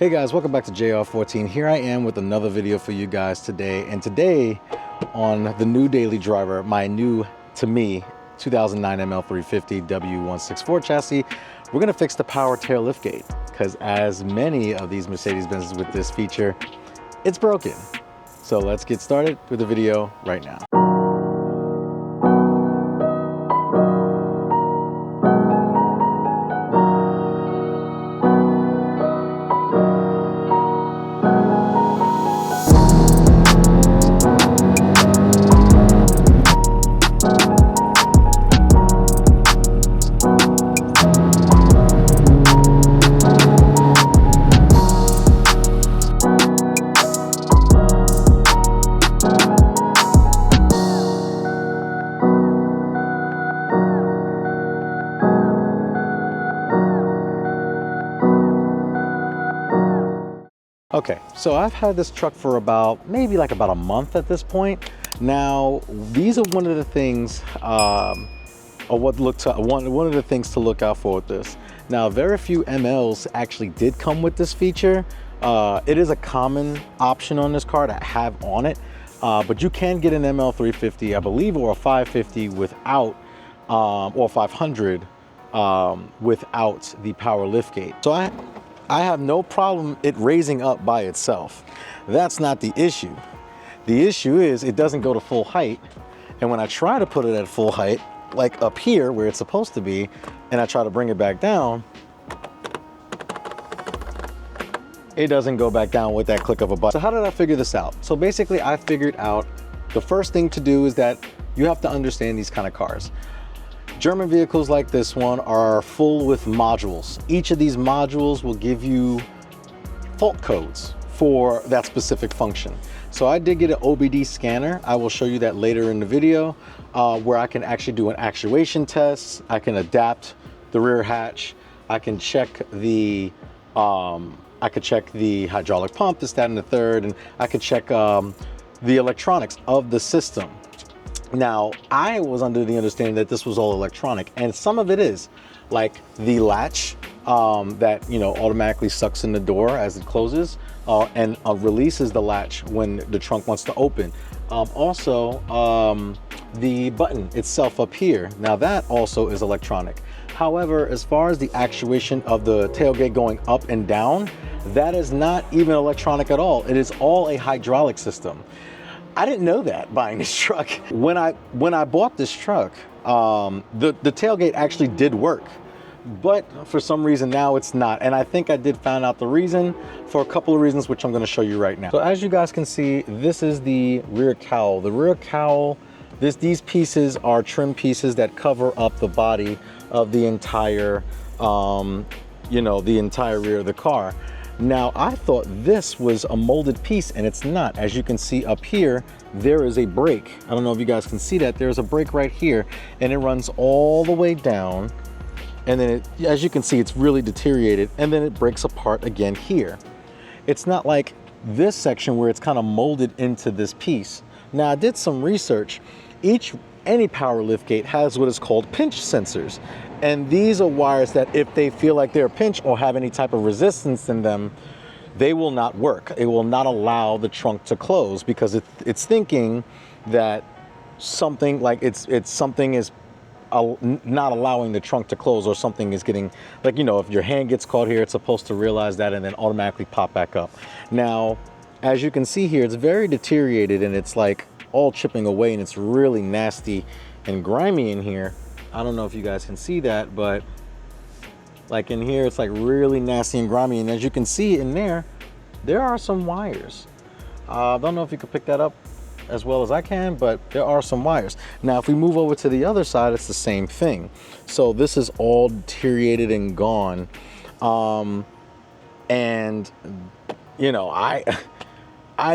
Hey guys, welcome back to JR14. Here I am with another video for you guys today. And today on the new daily driver, my new, to me, 2009 ML350 W164 chassis, we're gonna fix the power tail liftgate, because as many of these Mercedes-Benzes with this feature, it's broken. So let's get started with the video right now. Okay, so I've had this truck for maybe about a month at this point. Now, these are one of the things, one of the things to look out for with this. Now, very few MLs actually did come with this feature. It is a common option on this car to have on it, but you can get an ML350, I believe, or a 550 without, or 500 without the power liftgate. So I have no problem it raising up by itself. That's not the issue. The issue is it doesn't go to full height. And when I try to put it at full height, like up here where it's supposed to be, and I try to bring it back down, it doesn't go back down with that click of a button. So how did I figure this out? So basically I figured out the first thing to do is that you have to understand these kind of cars. German vehicles like this one are full with modules. Each of these modules will give you fault codes for that specific function. So I did get an OBD scanner. I will show you that later in the video, where I can actually do an actuation test. I can adapt the rear hatch. I can check the hydraulic pump, this, that, and the third, and I could check the electronics of the system. Now, I was under the understanding that this was all electronic, and some of it is, like the latch that, you know, automatically sucks in the door as it closes and releases the latch when the trunk wants to open. Also, the button itself up here, now that also is electronic. However, as far as the actuation of the tailgate going up and down, that is not even electronic at all. It is all a hydraulic system. I didn't know that buying this truck. When I bought this truck, the tailgate actually did work, but for some reason now it's not. And I think I did find out the reason for a couple of reasons, which I'm gonna show you right now. So as you guys can see, this is the rear cowl. The rear cowl, these pieces are trim pieces that cover up the body of the entire, the entire rear of the car. Now, I thought this was a molded piece, and it's not. As you can see up here, there is a break. I don't know if you guys can see that. There's a break right here, and it runs all the way down. And then, as you can see, it's really deteriorated, and then it breaks apart again here. It's not like this section where it's kind of molded into this piece. Now, I did some research. Any power liftgate has what is called pinch sensors. And these are wires that if they feel like they're pinched or have any type of resistance in them, they will not work. It will not allow the trunk to close because it's thinking that something like something is not allowing the trunk to close, or something is getting, like, you know, if your hand gets caught here, it's supposed to realize that and then automatically pop back up. Now, as you can see here, it's very deteriorated and it's like all chipping away, and it's really nasty and grimy in here. I don't know if you guys can see that, but like in here, it's like really nasty and grimy. And as you can see in there are some wires. I don't know if you can pick that up as well as I can, but there are some wires. Now, if we move over to the other side, it's the same thing. So this is all deteriorated and gone. And you know, I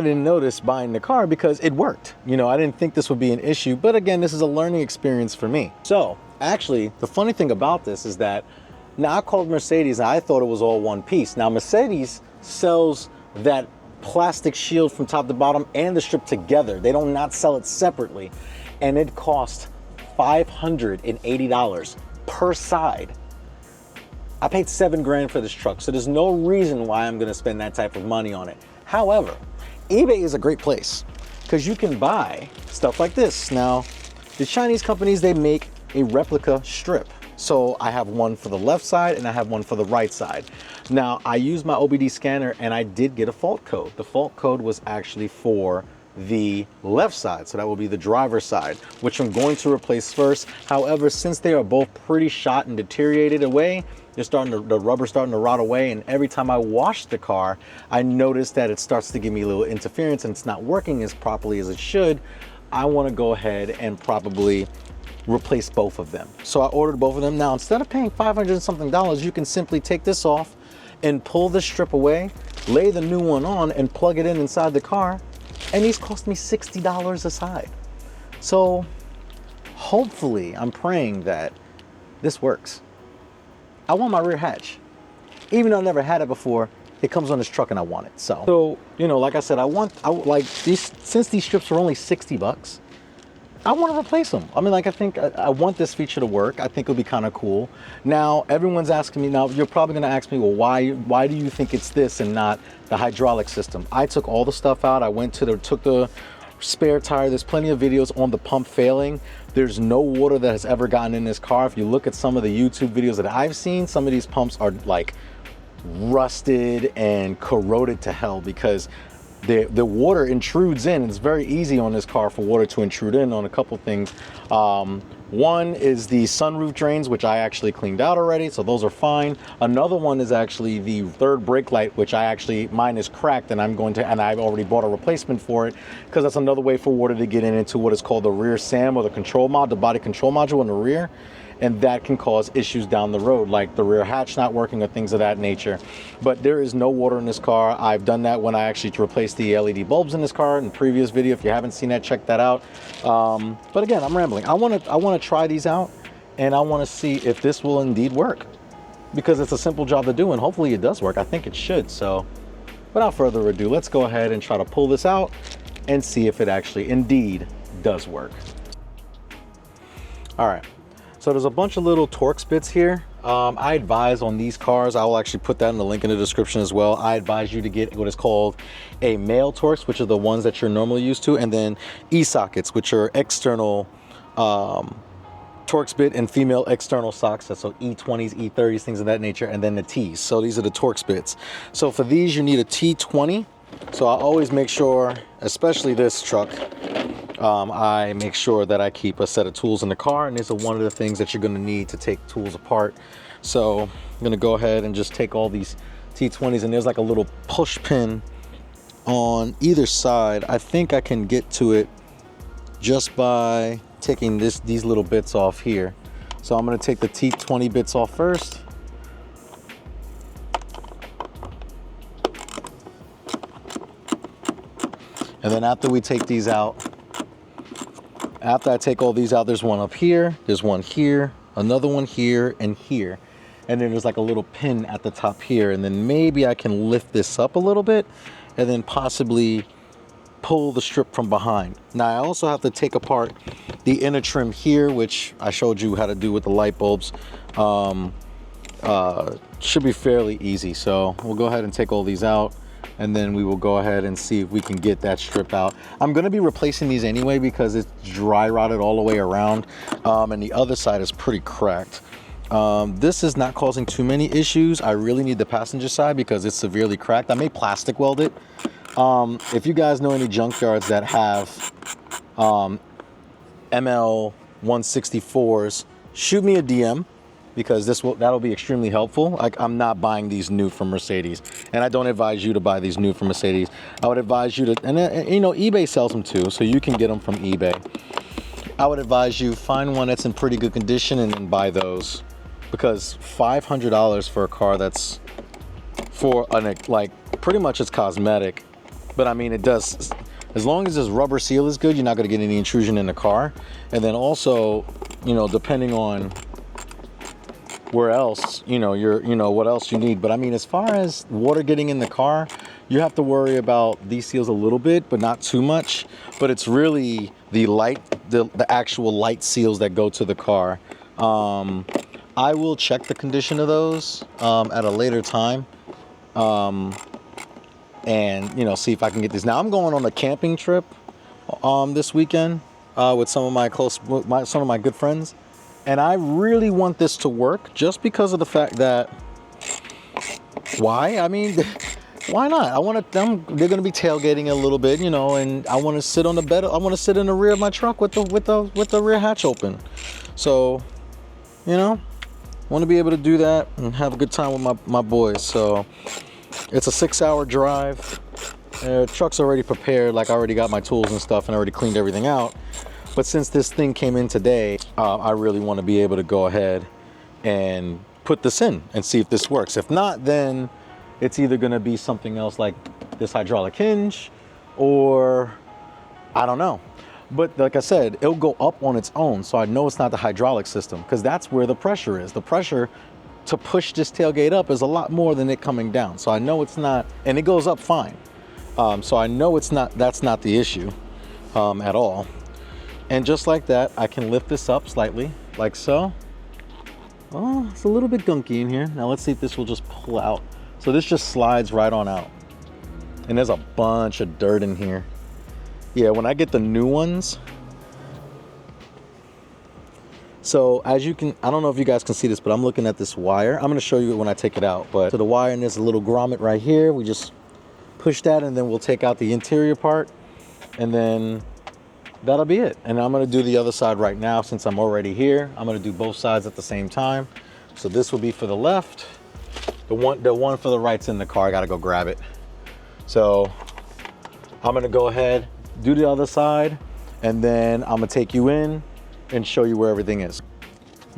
didn't notice buying the car because it worked. You know, I didn't think this would be an issue, but again, this is a learning experience for me. So actually, the funny thing about this is that now I called Mercedes and I thought it was all one piece. Now Mercedes sells that plastic shield from top to bottom and the strip together. They do not sell it separately. And it cost $580 per side. I paid 7 grand for this truck, so there's no reason why I'm gonna spend that type of money on it. However, eBay is a great place because you can buy stuff like this. Now, the Chinese companies, they make a replica strip. So I have one for the left side and I have one for the right side. Now, I used my OBD scanner and I did get a fault code. The fault code was actually for the left side, so that will be the driver's side, which I'm going to replace first. However, since they are both pretty shot and deteriorated away, the rubber's starting to rot away, and every time I wash the car, I notice that it starts to give me a little interference and it's not working as properly as it should. I want to go ahead and probably replace both of them. So I ordered both of them. Now, instead of paying $500 and something, you can simply take this off and pull this strip away, lay the new one on and plug it in inside the car. And these cost me $60 a side. So hopefully, I'm praying that this works. I want my rear hatch. Even though I never had it before, it comes on this truck and I want it. So you know, like I said, I like these, since these strips are only 60 bucks, I want to replace them. I mean, like, I think I want this feature to work. I think it'll be kind of cool. Now, everyone's asking me, now you're probably gonna ask me, well, why do you think it's this and not the hydraulic system? I took all the stuff out. I took the spare tire. There's plenty of videos on the pump failing. There's no water that has ever gotten in this car. If you look at some of the YouTube videos that I've seen, some of these pumps are like rusted and corroded to hell because the water intrudes in. It's very easy on this car for water to intrude in on a couple things. One is the sunroof drains, which I actually cleaned out already, so those are fine. Another one is actually the third brake light, which mine is cracked, and I've already bought a replacement for it, because that's another way for water to get into what is called the rear SAM, or the control mod, the body control module in the rear. And that can cause issues down the road, like the rear hatch not working or things of that nature. But there is no water in this car. I've done that when I actually replaced the LED bulbs in this car in the previous video. If you haven't seen that, check that out. But again, I'm rambling. I want to try these out, and I want to see if this will indeed work, because it's a simple job to do, and hopefully it does work. I think it should. So without further ado, let's go ahead and try to pull this out and see if it actually indeed does work. All right. So there's a bunch of little Torx bits here. I advise on these cars, I will actually put that in the link in the description as well. I advise you to get what is called a male Torx, which are the ones that you're normally used to, and then E-sockets, which are external Torx bit and female external sockets. So E20s, E30s, things of that nature, and then the T's. So these are the Torx bits. So for these, you need a T20. So I always make sure, especially this truck, I make sure that I keep a set of tools in the car, and these are one of the things that you're going to need to take tools apart. So I'm going to go ahead and just take all these T20s, and there's like a little push pin on either side. I think I can get to it just by taking these little bits off here. So I'm going to take the T20 bits off first. And then after we take these out, after I take all these out, there's one up here, there's one here, another one here, and here. And then there's like a little pin at the top here. And then maybe I can lift this up a little bit and then possibly pull the strip from behind. Now I also have to take apart the inner trim here, which I showed you how to do with the light bulbs. Should be fairly easy. So we'll go ahead and take all these out, and then we will go ahead and see if we can get that strip out. I'm going to be replacing these anyway because it's dry rotted all the way around, and the other side is pretty cracked. This is not causing too many issues. I really need the passenger side because it's severely cracked. I may plastic weld it. If you guys know any junkyards that have ML164s, shoot me a DM, because that'll be extremely helpful. Like, I'm not buying these new from Mercedes, and I don't advise you to buy these new from Mercedes. I would advise you to, and you know, eBay sells them too, so you can get them from eBay. I would advise you find one that's in pretty good condition and then buy those, because $500 for a car that's like pretty much it's cosmetic, but I mean it does. As long as this rubber seal is good, you're not going to get any intrusion in the car. And then also, you know, depending on where else, what else you need. But I mean, as far as water getting in the car, you have to worry about these seals a little bit, but not too much. But it's really the actual light seals that go to the car. I will check the condition of those at a later time, and you know, see if I can get these. Now I'm going on a camping trip this weekend with some of my some of my good friends, and I really want this to work just because of the fact that why? I mean, why not? I want them. They're going to be tailgating a little bit, you know, and I want to sit on the bed. I want to sit in the rear of my truck with the rear hatch open. So, you know, want to be able to do that and have a good time with my boys. So it's a 6-hour drive. Truck's already prepared. Like I already got my tools and stuff and already cleaned everything out. But since this thing came in today, I really want to be able to go ahead and put this in and see if this works. If not, then it's either going to be something else like this hydraulic hinge, or I don't know. But like I said, it'll go up on its own. So I know it's not the hydraulic system, because that's where the pressure is. The pressure to push this tailgate up is a lot more than it coming down. So I know it's not, and it goes up fine. So I know it's not, that's not the issue at all. And just like that, I can lift this up slightly, like so. Oh, it's a little bit gunky in here. Now let's see if this will just pull out. So this just slides right on out. And there's a bunch of dirt in here. Yeah, when I get the new ones. So as you can, I don't know if you guys can see this, but I'm looking at this wire. I'm gonna show you it when I take it out. But to the wire, and there's a little grommet right here. We just push that, and then we'll take out the interior part, and then that'll be it. And I'm gonna do the other side right now since I'm already here. I'm gonna do both sides at the same time. So this will be for the left. The one for the right's in the car. I gotta go grab it. So I'm gonna go ahead, do the other side, and then I'm gonna take you in and show you where everything is.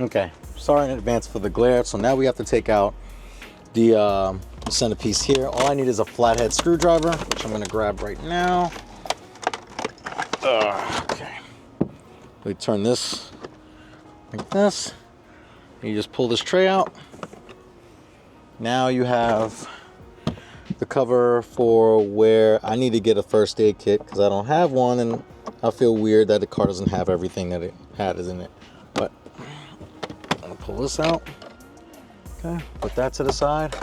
Okay, sorry in advance for the glare. So now we have to take out the centerpiece here. All I need is a flathead screwdriver, which I'm gonna grab right now. Okay, we turn this like this, and you just pull this tray out. Now you have the cover for where I need to get a first aid kit, because I don't have one, and I feel weird that the car doesn't have everything that it had is in it. But I'm gonna pull this out. Okay, put that to the side.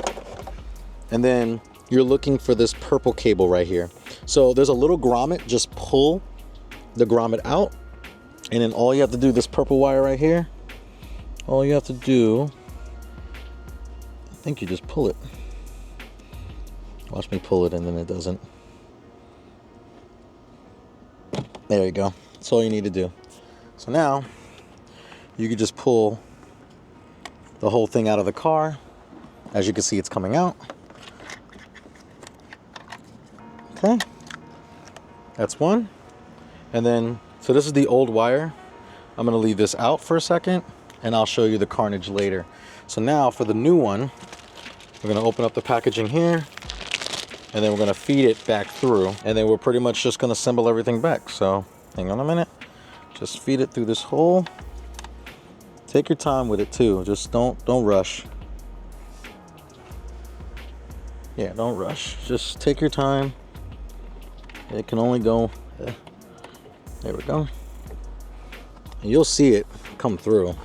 And then you're looking for this purple cable right here. So there's a little grommet, just pull the grommet out, and then all you have to do, this purple wire right here, all you have to do, I think you just pull it. Watch me pull it, and then it doesn't. There you go. That's all you need to do. So now you can just pull the whole thing out of the car. As you can see, it's coming out. Okay, that's one. And then, so this is the old wire. I'm gonna leave this out for a second, and I'll show you the carnage later. So now for the new one, we're gonna open up the packaging here, and then we're gonna feed it back through, and then we're pretty much just gonna assemble everything back. So hang on a minute, just feed it through this hole. Take your time with it too, just don't rush. Yeah, don't rush, just take your time. It can only go, there we go. And you'll see it come through.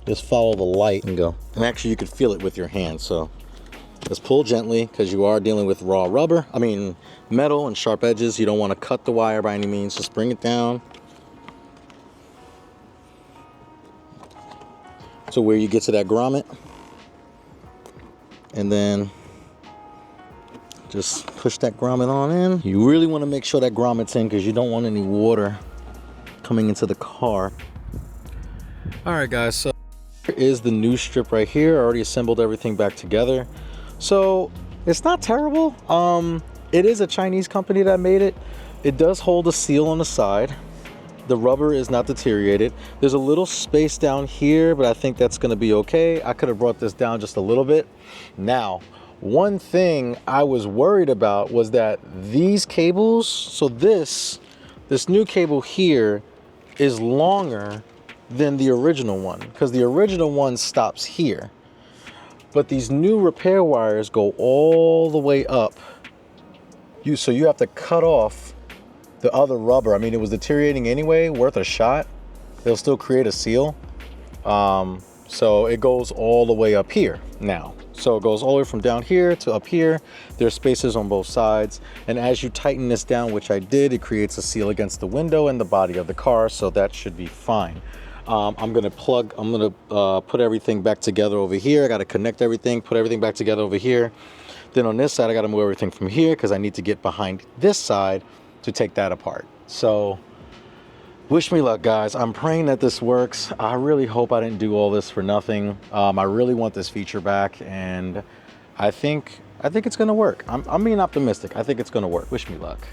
Just follow the light and go. And actually you could feel it with your hand, so just pull gently, because you are dealing with raw rubber. I mean, metal and sharp edges. You don't want to cut the wire by any means. Just bring it down. So where you get to that grommet, and then just push that grommet on in. You really want to make sure that grommet's in, because you don't want any water coming into the car. All right, guys, so here is the new strip right here. I already assembled everything back together. So it's not terrible. It is a Chinese company that made it. It does hold a seal on the side. The rubber is not deteriorated. There's a little space down here, but I think that's gonna be okay. I could have brought this down just a little bit. Now, one thing I was worried about was that these cables, so this new cable here is longer than the original one, because the original one stops here. But these new repair wires go all the way up. So you have to cut off the other rubber. I mean, it was deteriorating anyway, worth a shot. They'll still create a seal. So it goes all the way up here now. So it goes all the way from down here to up here. There's spaces on both sides. And as you tighten this down, which I did, it creates a seal against the window and the body of the car. So that should be fine. I'm gonna put everything back together over here. I gotta connect everything, put everything back together over here. Then on this side, I gotta move everything from here because I need to get behind this side to take that apart. So wish me luck, guys. I'm praying that this works. I really hope I didn't do all this for nothing. I really want this feature back, and I think it's gonna work. I'm being optimistic. I think it's gonna work. Wish me luck.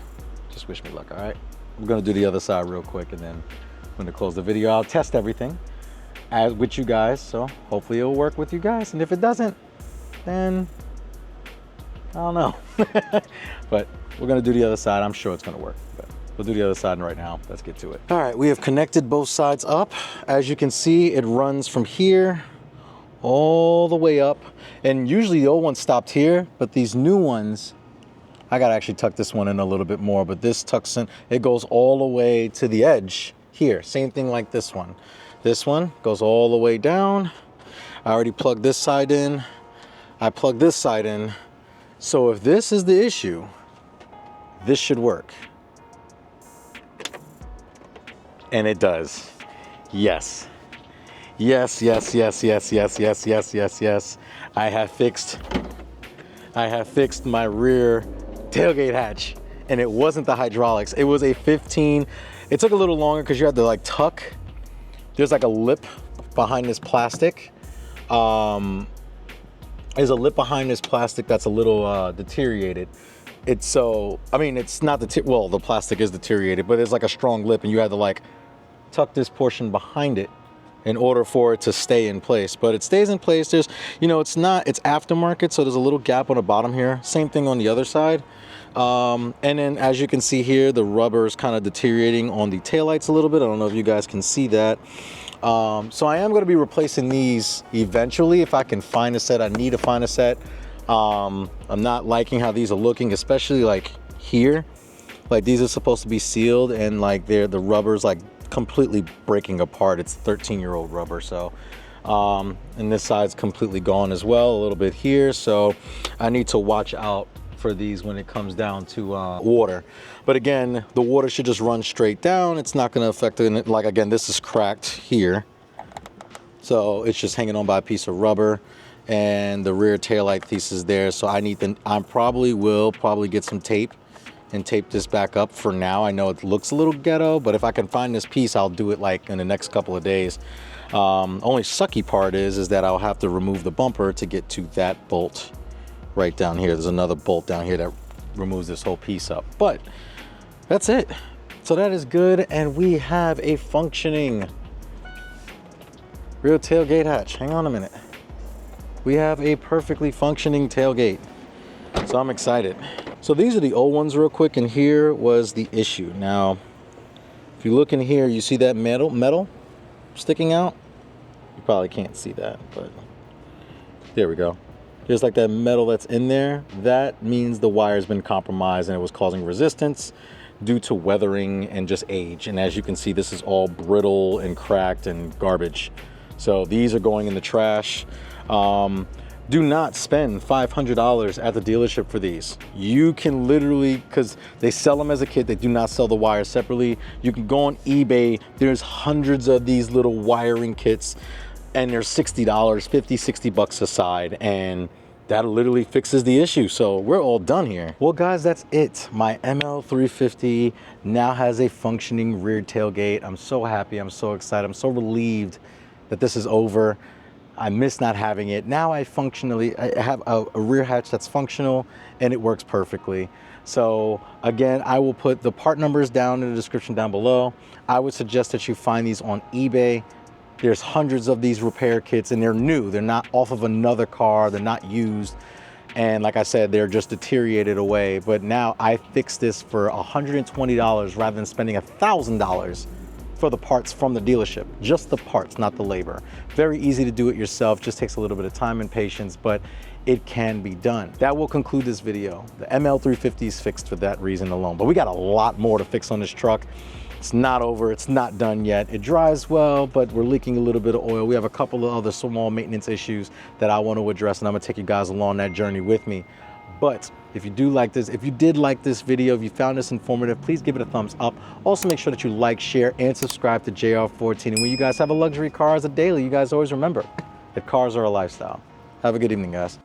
Just wish me luck, all right? I'm gonna do the other side real quick, and then I'm gonna close the video. I'll test everything with you guys, so hopefully it'll work with you guys. And if it doesn't, then I don't know. But we're gonna do the other side. I'm sure it's gonna work. But we'll do the other side right now. Let's get to it. All right, we have connected both sides up. As you can see, it runs from here all the way up. And usually the old one stopped here, but these new ones, I gotta actually tuck this one in a little bit more, but this tucks in, it goes all the way to the edge here. Same thing like this one. This one goes all the way down. I already plugged this side in. I plugged this side in. So if this is the issue, this should work. And it does. Yes. Yes, yes, yes, yes, yes, yes, yes, yes, yes. I have fixed my rear tailgate hatch, and it wasn't the hydraulics. It was a 15. It took a little longer because you had to like tuck. There's like a lip behind this plastic. There's a lip behind this plastic that's a little deteriorated. It's not well, the plastic is deteriorated, but there's like a strong lip, and you had to like tuck this portion behind it in order for it to stay in place. But it stays in place. There's, it's aftermarket, so there's a little gap on the bottom here. Same thing on the other side. And then as you can see here, the rubber is kind of deteriorating on the taillights a little bit. I don't know if you guys can see that. So I am going to be replacing these eventually if I can find a set. I need to find a set. I'm not liking how these are looking, especially like here. Like these are supposed to be sealed, and like the rubber's like completely breaking apart. It's 13-year-old rubber. So and this side's completely gone as well, a little bit here. So I need to watch out for these when it comes down to water. But again, the water should just run straight down. It's not going to affect it. Like again, this is cracked here, so it's just hanging on by a piece of rubber, and the rear taillight piece is there. So I will probably get some tape and tape this back up for now. I know it looks a little ghetto, but if I can find this piece, I'll do it like in the next couple of days. Only sucky part is that I'll have to remove the bumper to get to that bolt right down here. There's another bolt down here that removes this whole piece up, but that's it. So that is good, and we have a functioning rear tailgate hatch. Hang on a minute. We have a perfectly functioning tailgate, so I'm excited. So these are the old ones real quick, and here was the issue. Now if you look in here, you see that metal sticking out. You probably can't see that, but there we go. There's like that metal that's in there. That means the wire's been compromised and it was causing resistance due to weathering and just age. And as you can see, this is all brittle and cracked and garbage. So these are going in the trash. Do not spend $500 at the dealership for these. You can literally, because they sell them as a kit, they do not sell the wire separately. You can go on eBay. There's hundreds of these little wiring kits, and they're $60, 50, 60 bucks a side, and that literally fixes the issue. So we're all done here. Well guys, that's it. My ML350 now has a functioning rear tailgate. I'm so happy, I'm so excited, I'm so relieved that this is over. I miss not having it. Now I have a rear hatch that's functional, and it works perfectly. So again, I will put the part numbers down in the description down below. I would suggest that you find these on eBay. There's hundreds of these repair kits, and they're new. They're not off of another car. They're not used. And like I said, they're just deteriorated away. But now I fixed this for $120 rather than spending $1,000 for the parts from the dealership. Just the parts, not the labor. Very easy to do it yourself. Just takes a little bit of time and patience, but it can be done. That will conclude this video. The ML350 is fixed for that reason alone. But we got a lot more to fix on this truck. It's not over, it's not done yet. It dries well, but we're leaking a little bit of oil. We have a couple of other small maintenance issues that I want to address, and I'm gonna take you guys along that journey with me. But if you do like this, if you did like this video, if you found this informative, please give it a thumbs up. Also make sure that you like, share, and subscribe to JR14. And when you guys have a luxury car as a daily, you guys always remember that cars are a lifestyle. Have a good evening, guys.